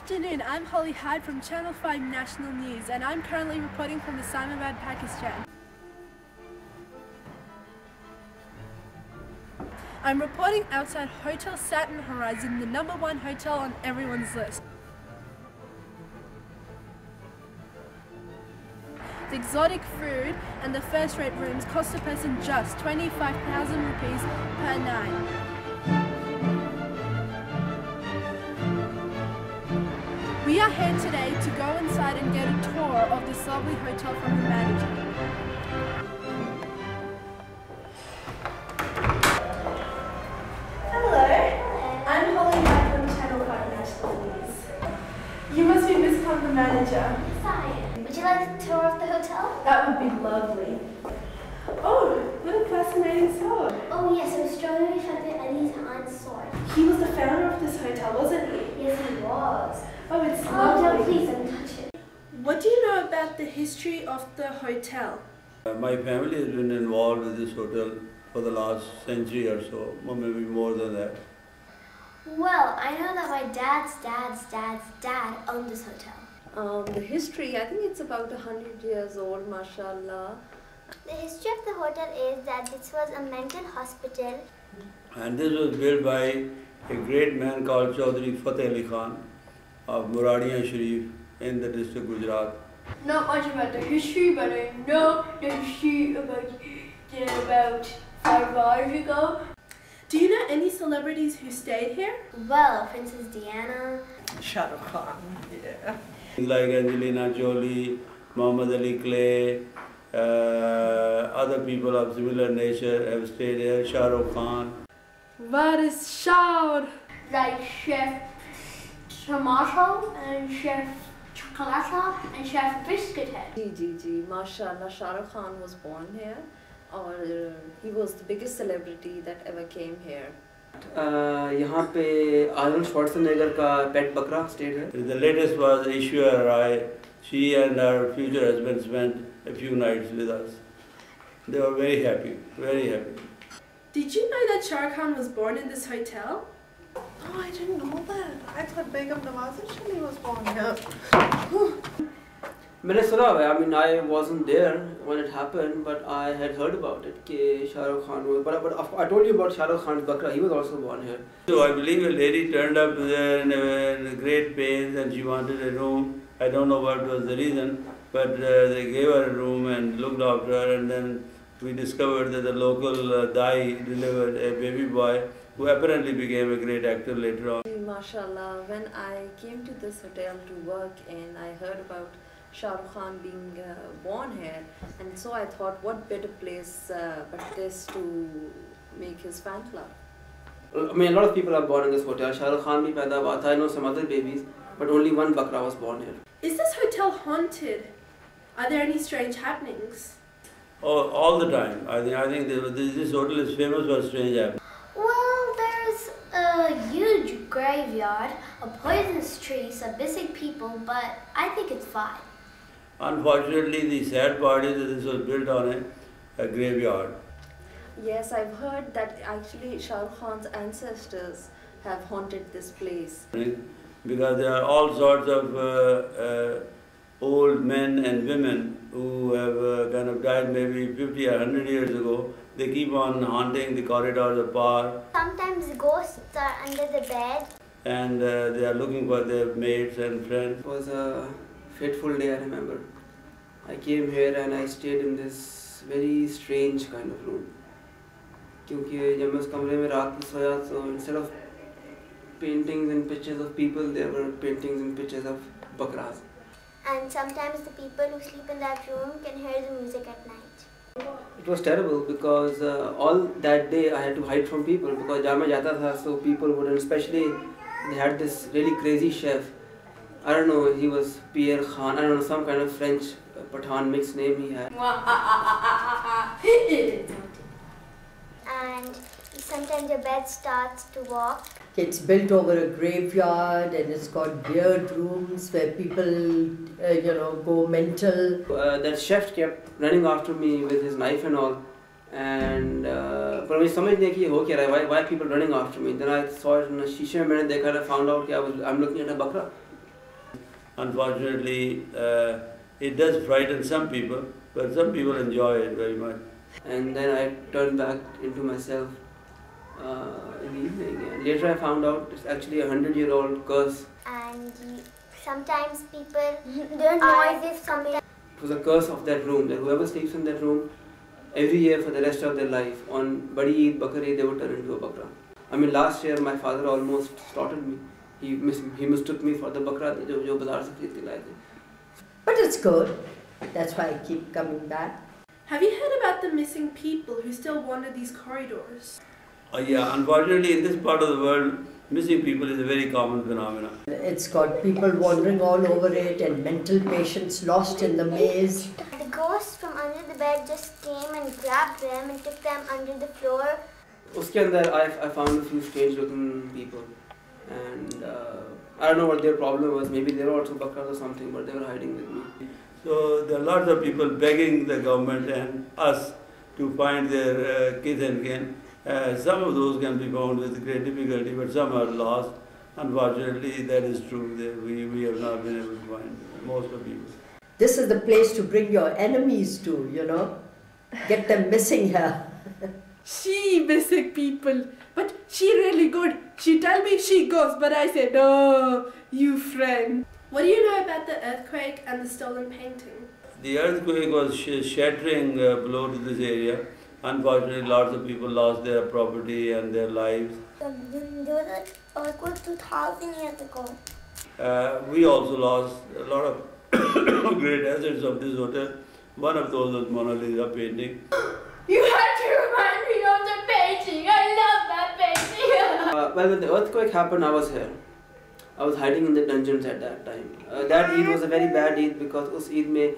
afternoon, I'm Holly Hyde from Channel 5 National News and I'm currently reporting from Islamabad, Pakistan. I'm reporting outside Hotel Saturn Horizon, the #1 hotel on everyone's list. The exotic food and the first-rate rooms cost a person just 25,000 rupees per night. We are here today to go inside and get a tour of this lovely hotel from the manager. Hello, I'm Holly Hyde from Channel 5 National News. You must be Miss Khan, the manager. Yes, I am. Would you like a tour of the hotel? That would be lovely. Oh, what a fascinating sword. Oh yes, it was strongly affected Ali's aunt's sword. He was the founder of this hotel, wasn't he? Yes, he was. Oh, it's Oh, lovely. no, please don't touch it. What do you know about the history of the hotel? My family has been involved with this hotel for the last century or so, or maybe more than that. Well, I know that my dad's dad owned this hotel. The history, I think it's about 100 years old, mashallah. The history of the hotel is that this was a mental hospital. And this was built by a great man called Chaudhry Fateh Ali Khan of Muradiya Sharif in the district Gujarat. Not much about the history, but I know the history about 5 hours ago. Do you know any celebrities who stayed here? Well, Princess Diana. Shah Rukh Khan, yeah. Like Angelina Jolie, Muhammad Ali Clay, other people of similar nature have stayed here, Shah Rukh Khan. What is Shaud? Like Chef Tomato and Chef Chocolata and Chef Biscuit Head. Ji, mashallah, Shah Rukh Khan was born here, or he was the biggest celebrity that ever came here. यहाँ पे Arnold Schwarzenegger का पेट बकरा state है. The latest was Ishwara Rai. She and her future husband spent a few nights with us. They were very happy, very happy. Did you know that Shah Rukh Khan was born in this hotel? Oh, I didn't know that. I thought Begum Nawaz Sharif was born here. मैंने सुना है. I mean, I wasn't there when it happened, but I had heard about it. कि Shah Rukh Khan was, but I told you about Shah Rukh Khan's bakra. He was also born here. So I believe a lady turned up there in great pains and she wanted a room. I don't know what was the reason, but they gave her a room and looked after her, and then we discovered that the local Dai delivered a baby boy who apparently became a great actor later on. Mashallah, when I came to this hotel to work and I heard about Shah Rukh Khan being born here, and so I thought what better place but this to make his fan club. I mean, a lot of people are born in this hotel. Shah Rukh Khan bhi paida hua tha. I know some other babies, but only one bakra was born here. Is this hotel haunted? Are there any strange happenings? Oh, all the time. I think this hotel is famous for strange happenings. Well, there's a huge graveyard, a poisonous tree, some missing people, but I think it's fine. Unfortunately, the sad part is that this was built on a graveyard. Yes, I've heard that actually Shah Rukh Khan's ancestors have haunted this place. Because there are all sorts of old men and women who have kind of died maybe 50 or 100 years ago. They keep on haunting the corridors of power. Sometimes ghosts are under the bed. And they are looking for their mates and friends. It was a fateful day, I remember. I came here and I stayed in this very strange kind of room. क्योंकि जब मैं उस कमरे में रात में सोया, so instead of paintings and pictures of people, there were paintings and pictures of bakras. And sometimes the people who sleep in that room can hear the music at night. It was terrible because all that day I had to hide from people because जहाँ मैं जाता था, so people wouldn't, especially they had this really crazy chef. I don't know, he was Pierre Khan, I don't know, some kind of French Pathan mixed name he had. And sometimes your bed starts to walk. It's built over a graveyard and it's got weird rooms where people, go mental. That chef kept running after me with his knife and all. And but I समझ नहीं कि हो क्या रहा है, why people running after me. Then I saw it in a shisha and I found out that I'm looking at a bakra. Unfortunately, it does frighten some people, but some people enjoy it very much. And then I turned back into myself in the evening. And later I found out it's actually a 100-year-old curse. And sometimes people, there are noises coming. It was a curse of that room, that whoever sleeps in that room, every year for the rest of their life, on Badi Eid, Bakar Eid, they would turn into a bakra. I mean, last year my father almost slaughtered me. He mistook me for the bakra jo bazaar se khareed ke laaye the. But it's good. That's why I keep coming back. Have you heard about the missing people who still wander these corridors? Yeah, unfortunately in this part of the world, missing people is a very common phenomenon. It's got people wandering all over it and mental patients lost in the maze. The ghost from under the bed just came and grabbed them and took them under the floor. Uske andar I found a few strange looking people, and I don't know what their problem was. Maybe they were also bakras or something, but they were hiding with me. So there are lots of people begging the government and us to find their kids and kin. Some of those can be found with great difficulty, but some are lost. Unfortunately, that is true. We have not been able to find most of people. This is the place to bring your enemies to, you know. Get them missing here. She missing people, but she really good. She tell me she goes, but I said, oh, you friend. What do you know about the earthquake and the stolen painting? The earthquake was shattering blow to this area. Unfortunately, lots of people lost their property and their lives. There was an earthquake 2,000 years ago. We also lost a lot of great assets of this hotel. One of those was Mona Lisa painting. You had to remind me of the painting. I love that painting. Well, when the earthquake happened, I was here. I was hiding in the dungeons at that time. That Eid was a very bad Eid because us Eid mein,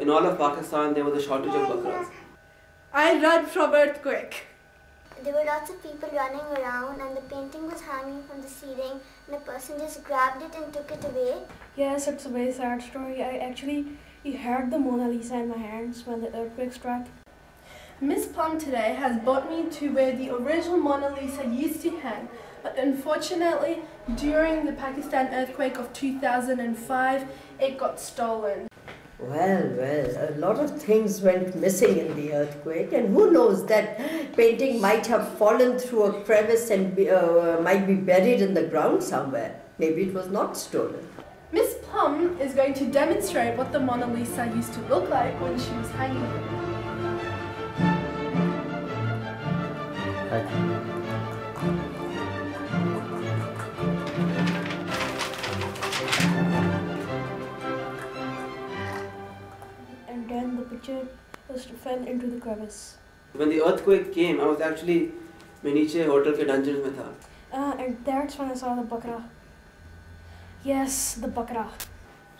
in all of Pakistan there was a shortage of bakras. I run from earthquake. There were lots of people running around and the painting was hanging from the ceiling and a person just grabbed it and took it away. Yes, it's a very sad story. I actually held the Mona Lisa in my hands when the earthquake struck. Miss Plum today has brought me to where the original Mona Lisa used to hang, but unfortunately, during the Pakistan earthquake of 2005, it got stolen. Well, a lot of things went missing in the earthquake, and who knows, that painting might have fallen through a crevice and might be buried in the ground somewhere. Maybe it was not stolen. Miss Plum is going to demonstrate what the Mona Lisa used to look like when she was hanging. And then the picture just fell into the crevice. When the earthquake came, I was actually niche hotel ke dungeons mein tha. And that's when I saw the bakra. Yes, the bakra.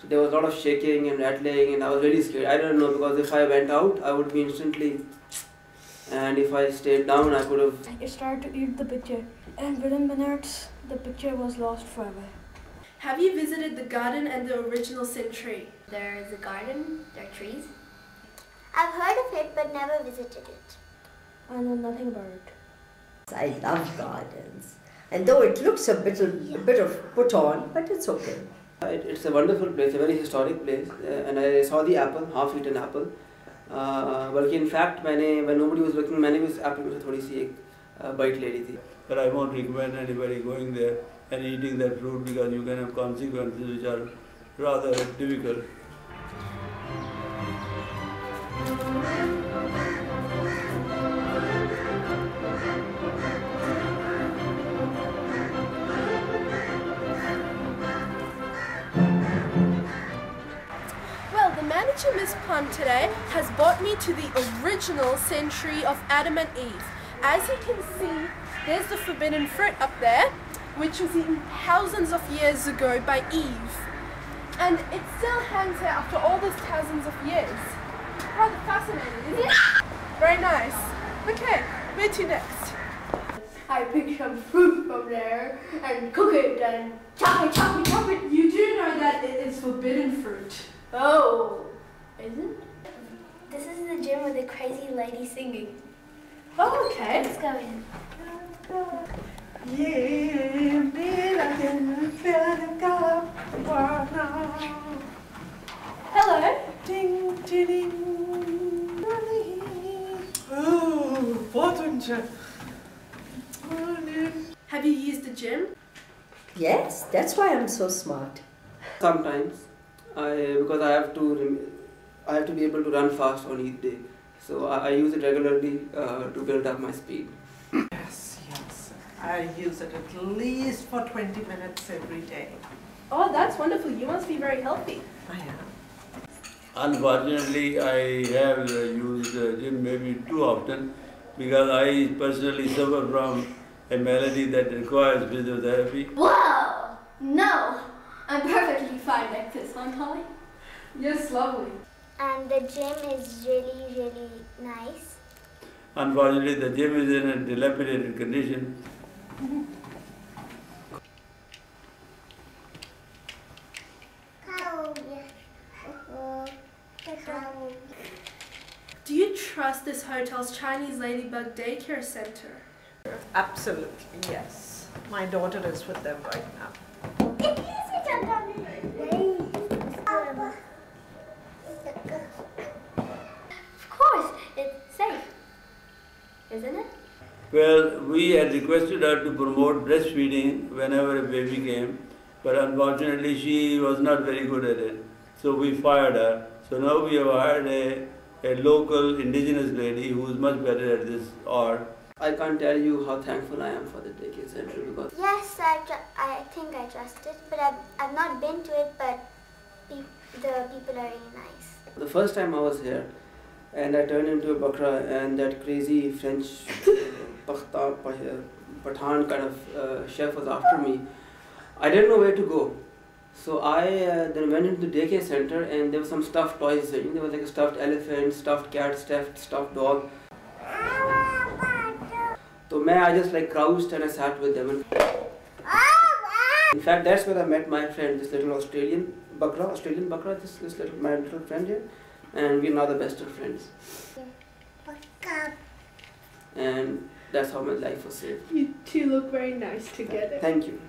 So there was a lot of shaking and rattling, and I was very scared. I don't know, because if I went out, I would be instantly, and if I stayed down, I could have. It started to eat the picture, and within minutes, the picture was lost forever. Have you visited the garden and the original sin tree? There is a garden, there are trees. I've heard of it but never visited it. I know nothing about it. I love gardens, and though it looks a bit of put on, but it's okay. It's a wonderful place, a very historic place, and I saw the apple, half-eaten apple. But in fact, when nobody was looking, मैंने भी उस apple में से थोड़ी सी एक bite ले ली थी. But I won't recommend anybody going there and eating that fruit because you can have consequences which are rather difficult. Well, the manager, Miss Plum, today has brought me to the original century of Adam and Eve. As you can see, there's the forbidden fruit up there, which was eaten thousands of years ago by Eve. And it still hangs here after all these thousands of years. Rather fascinating, isn't it? Very nice. Okay, where to next? I picked some fruit from there and cook it and chop it. You do know that it is forbidden fruit. Oh, is it? This is the gym with the crazy lady singing. Oh, okay. Let's go in. Yeah, Anja. Morning. Have you used the gym? Yes, that's why I'm so smart. Sometimes, because I have to be able to run fast on each day. So I use it regularly to build up my speed. Yes, yes. I use it at least for 20 minutes every day. Oh, that's wonderful. You must be very healthy. I am. Unfortunately, I have used gym maybe too often because I personally suffer from a malady that requires physiotherapy. Whoa! No! I'm perfectly fine like this, aren't I? Yes, lovely. And the gym is really, really nice. Unfortunately, the gym is in a dilapidated condition. Do you trust this hotel's Chinese ladybug daycare center? Absolutely, yes. My daughter is with them right now. Of course, it's safe, isn't it? Well, we had requested her to promote breastfeeding whenever a baby came, but unfortunately she was not very good at it. So we fired her. So now we have hired a local indigenous lady who is much better at this art. I can't tell you how thankful I am for the daycare center because Yes, I think I trust it, but I've not been to it, but the people are really nice. the first time I was here and I turned into a bakra and that crazy French Pathan kind of chef was after me. I didn't know where to go. So I then went into the daycare center and there were some stuffed toys. There was like a stuffed elephant, stuffed cat, stuffed dog. So I just like crouched and I sat with them. In fact, that's where I met my friend, this little Australian bakra, this little my little friend here, and we're now the best of friends. And that's how my life was saved. You two look very nice together. Thank you.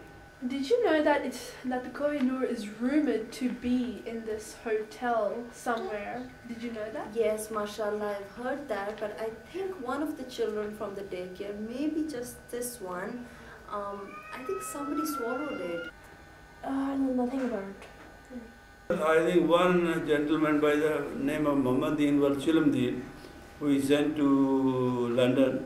Did you know that the Kohinoor is rumored to be in this hotel somewhere? Did you know that? Yes, mashallah, I've heard that, but I think one of the children from the daycare, maybe just this one, I think somebody swallowed it. I know nothing about it. I think one gentleman by the name of Muhammadin Chilamdin, who he sent to London,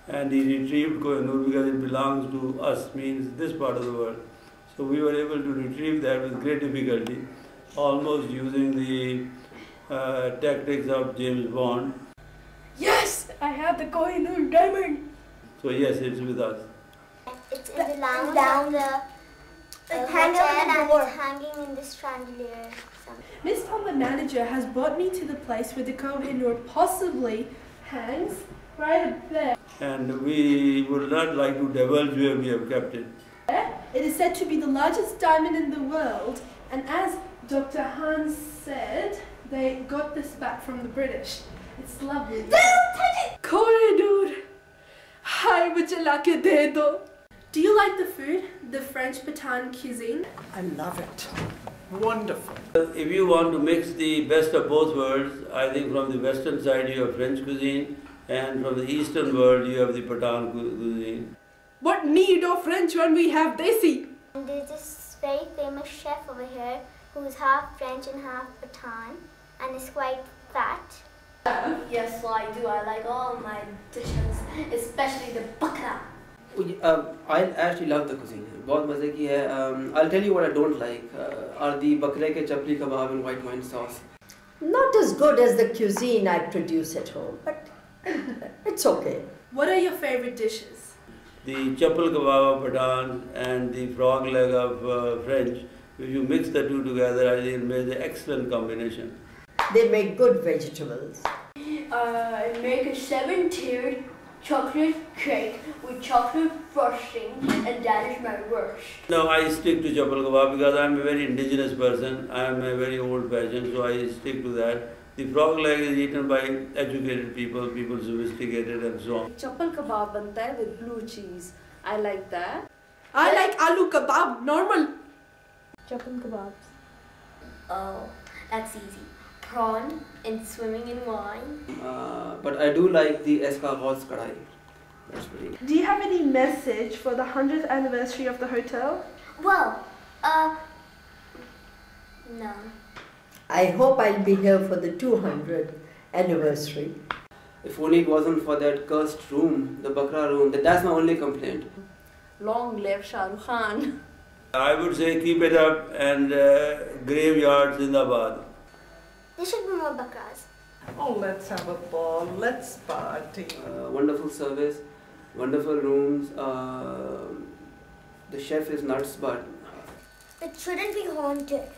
and he retrieved Kohinoor because it belongs to us, means this part of the world. So we were able to retrieve that with great difficulty, almost using the tactics of James Bond. Yes! I have the Kohinoor diamond! So yes, it's with us. It's in the lounge of the hotel and it's hanging in this chandelier. Miss Tom, the manager, has brought me to the place where the Kohinoor possibly hangs, right up there. And we would not like to divulge where we have kept it. It is said to be the largest diamond in the world, and as Dr. Hans said, they got this back from the British. It's lovely. Kohinoor! Hi, mujhe la ke de do. Do you like the food, the French Pathan cuisine? I love it. Wonderful. If you want to mix the best of both worlds, I think from the western side you have French cuisine, and from the eastern world you have the Pathan cuisine. What need of French when we have Desi? And there's this very famous chef over here who's half French and half Pathan and is quite fat. Yes, I do. I like all my dishes, especially the bakra. I actually love the cuisine. बहुत मजे की है. I'll tell you what I don't like. Are the bakre ke chapli kebab and white wine sauce. Not as good as the cuisine I produce at home, but it's okay. What are your favorite dishes? The chapal kebab of Pathan and the frog leg of French, if you mix the two together, I think it makes an excellent combination. They make good vegetables. I make a 7-tiered chocolate cake with chocolate frosting, and that is my worst. No, I stick to chapal kebab because I am a very indigenous person. I am a very old fashioned, so I stick to that. The frog leg is eaten by educated people, people sophisticated and so on. Chapal kebab banta hai with blue cheese. I like that. I like aloo kebab, normal. Chapal kebabs. Oh, that's easy. Prawn and swimming in wine. But I do like the escargots kadai. That's pretty. Do you have any message for the 100th anniversary of the hotel? Well, no. I hope I'll be here for the 200th anniversary. If only it wasn't for that cursed room, the Bakra room, that's my only complaint. Long live Shah Rukh Khan. I would say keep it up and graveyard Zindabad. There should be more bakras. Oh, let's have a ball. Let's party. Wonderful service, wonderful rooms. The chef is nuts, but It shouldn't be haunted.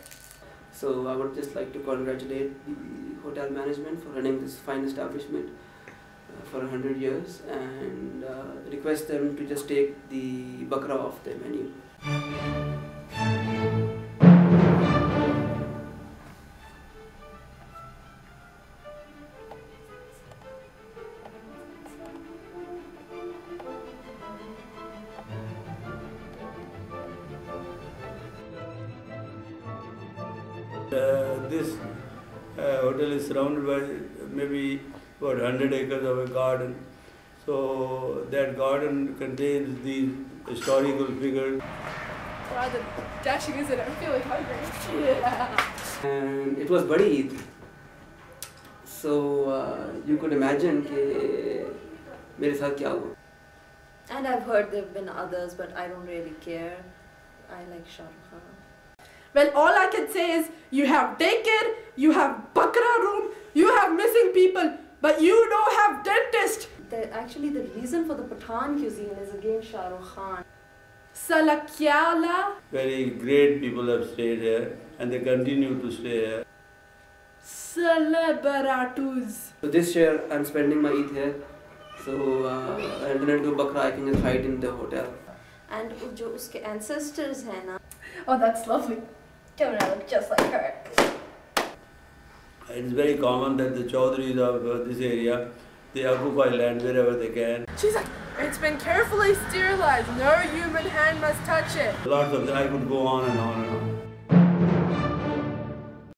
so I would just like to congratulate the hotel management for running this fine establishment for 100 years and request them to just take the bakra off their menu. This hotel is surrounded by maybe about 100 acres of a garden. So that garden contains these historical figures. Rather dashing, isn't it? I'm feeling hungry. Yeah. And it was Badi Eid. So you could imagine कि मेरे साथ क्या हुआ. And I've heard there have been others, but I don't really care. I like Shah Rukh Khan. Well, all I can say is you have daycare, you have bakra room, you have missing people, but you don't have dentist. Actually, the reason for the Pathan cuisine is again Shah Rukh Khan. Salakyala. Very great people have stayed here and they continue to stay here. Celebaratus. So this year I'm spending my Eid here. So and when I do bakra, I can just hide in the hotel. And जो उसके ancestors हैं ना. Oh, that's lovely. Don't I look just like her? It's very common that the Chaudhurys of this area, they occupy land wherever they can. She's like, it's been carefully sterilized. No human hand must touch it. Lots of them. I could go on and on and on.